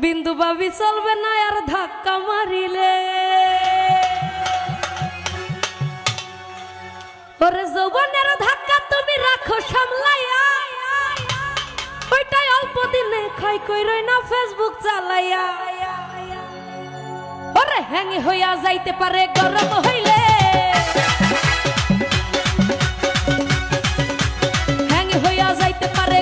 বিন্দু ভাবি চলবে না আর ধাক্কা মারিলে ওরে যৌবনের ধাক্কা তুমি রাখো সামলাইয়া ওইটাই অল্প দিনে খাই কইরই না ফেসবুক চালাইয়া ওরে হ্যাঙ্গি হইয়া যাইতে পারে গরম হইলে হ্যাঙ্গি হইয়া যাইতে পারে